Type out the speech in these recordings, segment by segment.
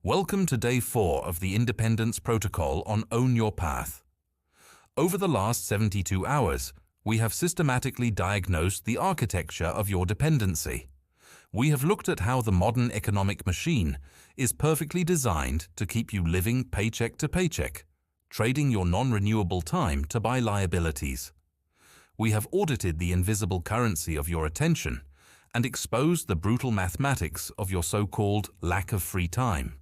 Welcome to Day 4 of the Independence Protocol on Own Your Path. Over the last 72 hours, we have systematically diagnosed the architecture of your dependency. We have looked at how the modern economic machine is perfectly designed to keep you living paycheck to paycheck, trading your non-renewable time to buy liabilities. We have audited the invisible currency of your attention and exposed the brutal mathematics of your so-called lack of free time.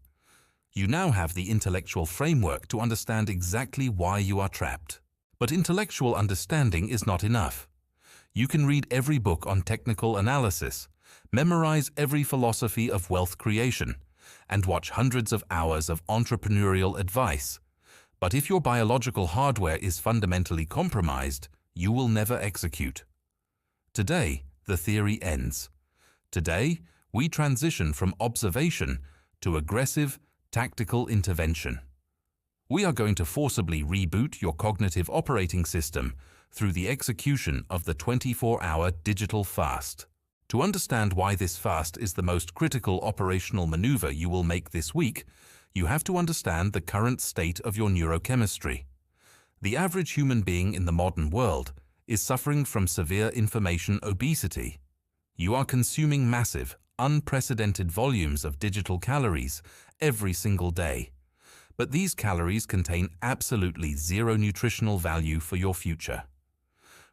You now have the intellectual framework to understand exactly why you are trapped. But intellectual understanding is not enough. You can read every book on technical analysis, memorize every philosophy of wealth creation, and watch hundreds of hours of entrepreneurial advice. But if your biological hardware is fundamentally compromised, you will never execute. Today, the theory ends. Today, we transition from observation to aggressive, tactical intervention. We are going to forcibly reboot your cognitive operating system through the execution of the 24-hour digital fast. To understand why this fast is the most critical operational maneuver you will make this week, you have to understand the current state of your neurochemistry. The average human being in the modern world is suffering from severe information obesity. You are consuming massive, unprecedented volumes of digital calories every single day. But these calories contain absolutely zero nutritional value for your future.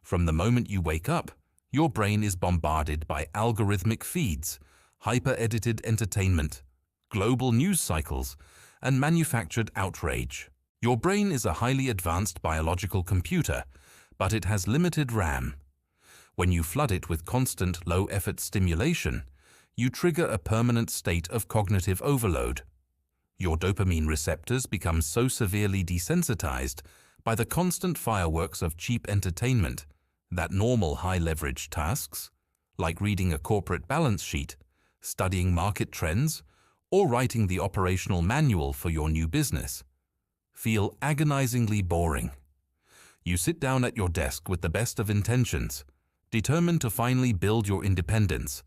From the moment you wake up, your brain is bombarded by algorithmic feeds, hyper-edited entertainment, global news cycles, and manufactured outrage. Your brain is a highly advanced biological computer, but it has limited RAM. When you flood it with constant low-effort stimulation, you trigger a permanent state of cognitive overload. Your dopamine receptors become so severely desensitized by the constant fireworks of cheap entertainment that normal high-leverage tasks, like reading a corporate balance sheet, studying market trends, or writing the operational manual for your new business, feel agonizingly boring. You sit down at your desk with the best of intentions, determined to finally build your independence,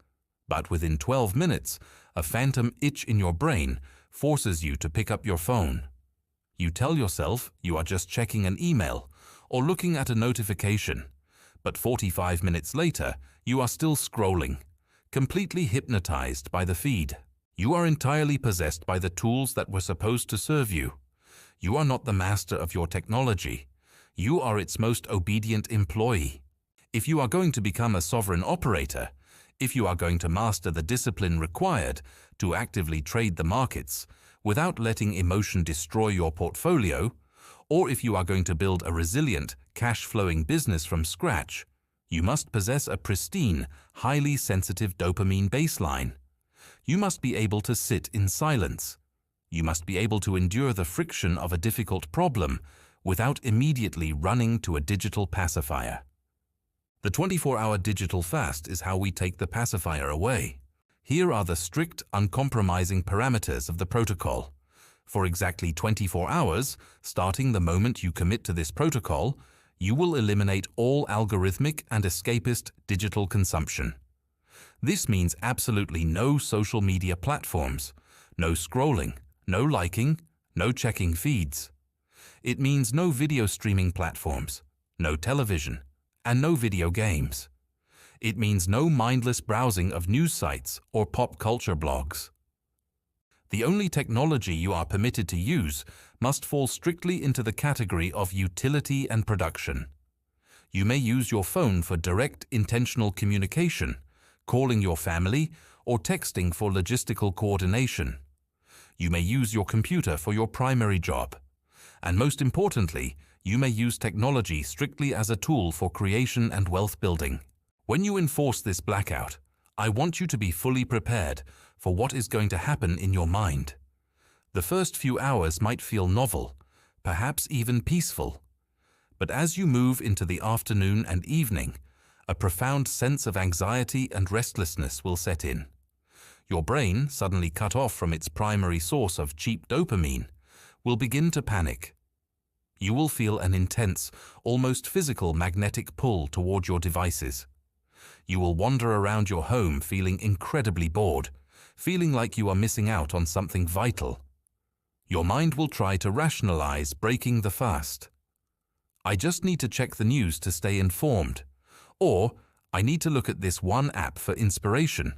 but within 12 minutes, a phantom itch in your brain forces you to pick up your phone. You tell yourself you are just checking an email or looking at a notification, but 45 minutes later, you are still scrolling, completely hypnotized by the feed. You are entirely possessed by the tools that were supposed to serve you. You are not the master of your technology. You are its most obedient employee. If you are going to become a sovereign operator, if you are going to master the discipline required to actively trade the markets without letting emotion destroy your portfolio, or if you are going to build a resilient, cash-flowing business from scratch, you must possess a pristine, highly sensitive dopamine baseline. You must be able to sit in silence. You must be able to endure the friction of a difficult problem without immediately running to a digital pacifier. The 24-hour digital fast is how we take the pacifier away. Here are the strict, uncompromising parameters of the protocol. For exactly 24 hours, starting the moment you commit to this protocol, you will eliminate all algorithmic and escapist digital consumption. This means absolutely no social media platforms, no scrolling, no liking, no checking feeds. It means no video streaming platforms, no television, and no video games. It means no mindless browsing of news sites or pop culture blogs. The only technology you are permitted to use must fall strictly into the category of utility and production. You may use your phone for direct, intentional communication, calling your family, or texting for logistical coordination. You may use your computer for your primary job. And most importantly, you may use technology strictly as a tool for creation and wealth building. When you enforce this blackout, I want you to be fully prepared for what is going to happen in your mind. The first few hours might feel novel, perhaps even peaceful. But as you move into the afternoon and evening, a profound sense of anxiety and restlessness will set in. Your brain, suddenly cut off from its primary source of cheap dopamine, will begin to panic. You will feel an intense, almost physical magnetic pull toward your devices. You will wander around your home feeling incredibly bored, feeling like you are missing out on something vital. Your mind will try to rationalize breaking the fast. I just need to check the news to stay informed. Or, I need to look at this one app for inspiration.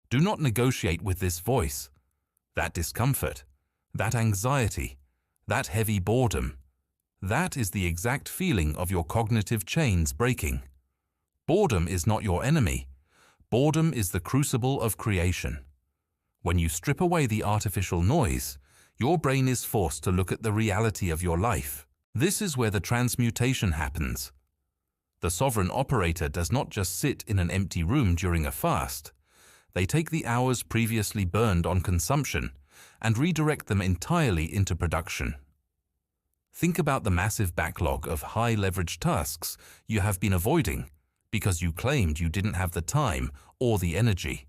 Do not negotiate with this voice. That discomfort, that anxiety, that heavy boredom. That is the exact feeling of your cognitive chains breaking. Boredom is not your enemy. Boredom is the crucible of creation. When you strip away the artificial noise, your brain is forced to look at the reality of your life. This is where the transmutation happens. The sovereign operator does not just sit in an empty room during a fast. They take the hours previously burned on consumption and redirect them entirely into production. Think about the massive backlog of high-leverage tasks you have been avoiding because you claimed you didn't have the time or the energy.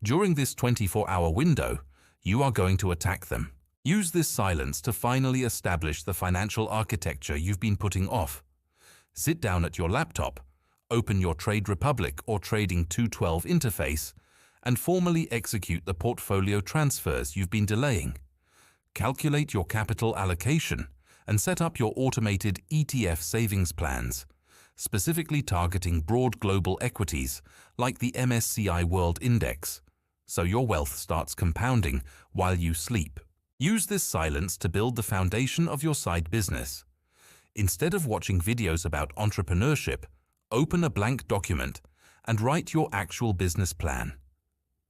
During this 24-hour window, you are going to attack them. Use this silence to finally establish the financial architecture you've been putting off. Sit down at your laptop, open your Trade Republic or Trading 212 interface, and formally execute the portfolio transfers you've been delaying. Calculate your capital allocation and set up your automated ETF savings plans, specifically targeting broad global equities like the MSCI World Index, so your wealth starts compounding while you sleep. Use this silence to build the foundation of your side business. Instead of watching videos about entrepreneurship, open a blank document and write your actual business plan.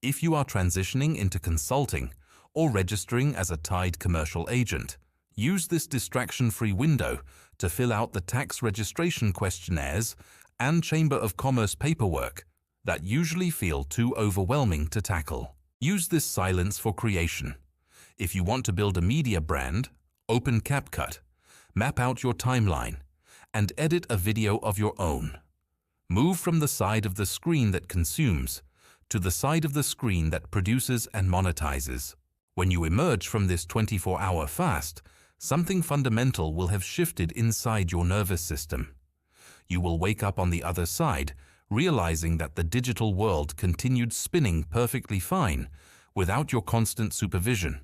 If you are transitioning into consulting or registering as a tied commercial agent, use this distraction-free window to fill out the tax registration questionnaires and Chamber of Commerce paperwork that usually feel too overwhelming to tackle. Use this silence for creation. If you want to build a media brand, open CapCut, map out your timeline, and edit a video of your own. Move from the side of the screen that consumes to the side of the screen that produces and monetizes. When you emerge from this 24-hour fast, something fundamental will have shifted inside your nervous system. You will wake up on the other side, realizing that the digital world continued spinning perfectly fine without your constant supervision.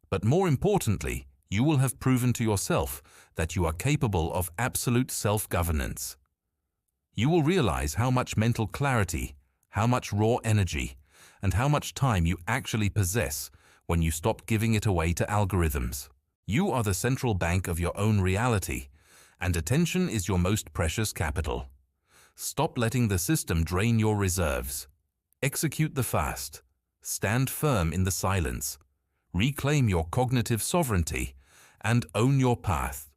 But more importantly, you will have proven to yourself that you are capable of absolute self-governance. You will realize how much mental clarity, how much raw energy, and how much time you actually possess when you stop giving it away to algorithms. You are the central bank of your own reality, and attention is your most precious capital. Stop letting the system drain your reserves. Execute the fast. Stand firm in the silence. Reclaim your cognitive sovereignty and own your path.